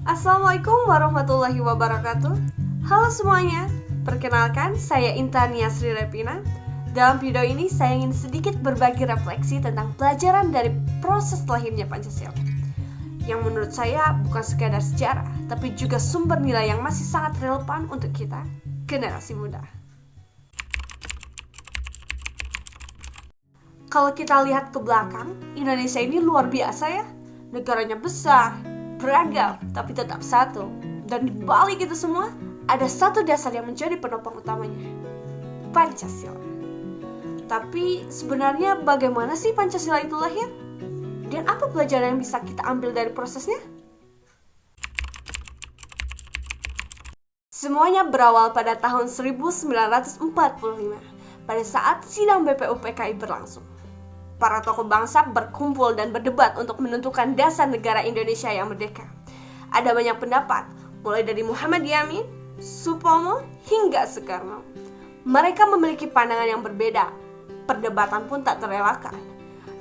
Assalamualaikum warahmatullahi wabarakatuh. Halo semuanya, perkenalkan saya Intania Sri Repina. Dalam video ini saya ingin sedikit berbagi refleksi tentang pelajaran dari proses lahirnya Pancasila, yang menurut saya bukan sekadar sejarah, tapi juga sumber nilai yang masih sangat relevan untuk kita, generasi muda. Kalau kita lihat ke belakang, Indonesia ini luar biasa ya. Negaranya besar, beragam, tapi tetap satu. Dan di balik itu semua, ada satu dasar yang menjadi penopang utamanya, Pancasila. Tapi sebenarnya bagaimana sih Pancasila itu lahir? Dan apa pelajaran yang bisa kita ambil dari prosesnya? Semuanya berawal pada tahun 1945, pada saat sidang BPUPKI berlangsung. Para tokoh bangsa berkumpul dan berdebat untuk menentukan dasar negara Indonesia yang merdeka. Ada banyak pendapat, mulai dari Muhammad Yamin, Supomo, hingga Soekarno. Mereka memiliki pandangan yang berbeda. Perdebatan pun tak terelakkan.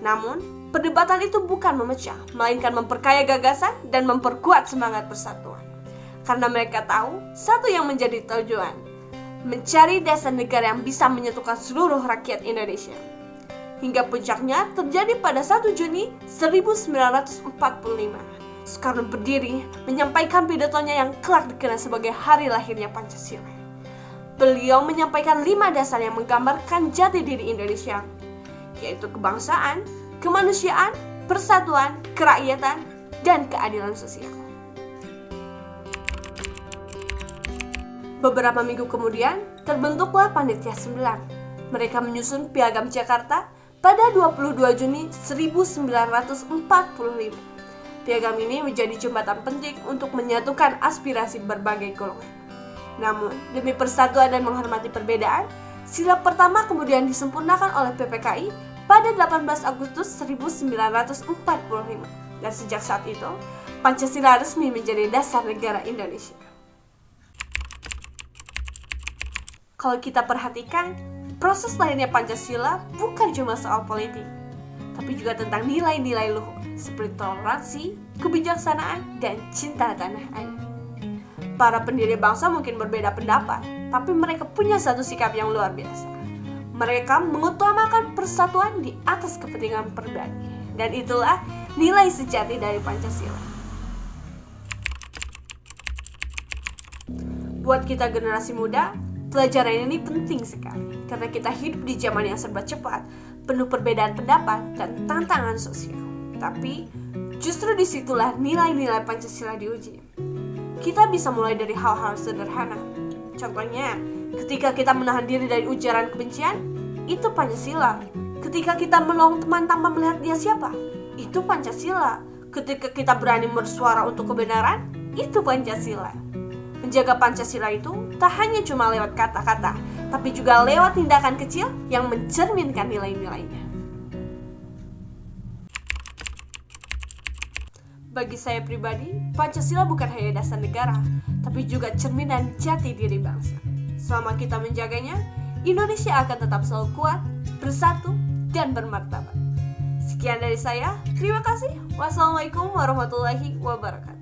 Namun, perdebatan itu bukan memecah, melainkan memperkaya gagasan dan memperkuat semangat persatuan. Karena mereka tahu, satu yang menjadi tujuan, mencari dasar negara yang bisa menyatukan seluruh rakyat Indonesia. Hingga puncaknya terjadi pada 1 Juni 1945. Soekarno berdiri menyampaikan pidatonya yang kelak dikenal sebagai hari lahirnya Pancasila. Beliau menyampaikan 5 dasar yang menggambarkan jati diri Indonesia, yaitu kebangsaan, kemanusiaan, persatuan, kerakyatan, dan keadilan sosial. Beberapa minggu kemudian, terbentuklah Panitia 9. Mereka menyusun Piagam Jakarta pada 22 Juni 1945. Piagam ini menjadi jembatan penting untuk menyatukan aspirasi berbagai golongan. Namun, demi persatuan dan menghormati perbedaan, sila pertama kemudian disempurnakan oleh PPKI pada 18 Agustus 1945. Dan sejak saat itu, Pancasila resmi menjadi dasar negara Indonesia. Kalau kita perhatikan, proses lahirnya Pancasila bukan cuma soal politik, tapi juga tentang nilai-nilai luhur seperti toleransi, kebijaksanaan, dan cinta tanah air. Para pendiri bangsa mungkin berbeda pendapat, tapi mereka punya satu sikap yang luar biasa. Mereka mengutamakan persatuan di atas kepentingan pribadi, dan itulah nilai sejati dari Pancasila. Buat kita generasi muda, pelajaran ini penting sekali, karena kita hidup di zaman yang serba cepat, penuh perbedaan pendapat dan tantangan sosial. Tapi, justru disitulah nilai-nilai Pancasila diuji. Kita bisa mulai dari hal-hal sederhana. Contohnya, ketika kita menahan diri dari ujaran kebencian, itu Pancasila. Ketika kita menolong teman tanpa melihat dia siapa, itu Pancasila. Ketika kita berani bersuara untuk kebenaran, itu Pancasila. Menjaga Pancasila itu tak hanya cuma lewat kata-kata, tapi juga lewat tindakan kecil yang mencerminkan nilai-nilainya. Bagi saya pribadi, Pancasila bukan hanya dasar negara, tapi juga cerminan jati diri bangsa. Selama kita menjaganya, Indonesia akan tetap selalu kuat, bersatu, dan bermartabat. Sekian dari saya, terima kasih. Wassalamualaikum warahmatullahi wabarakatuh.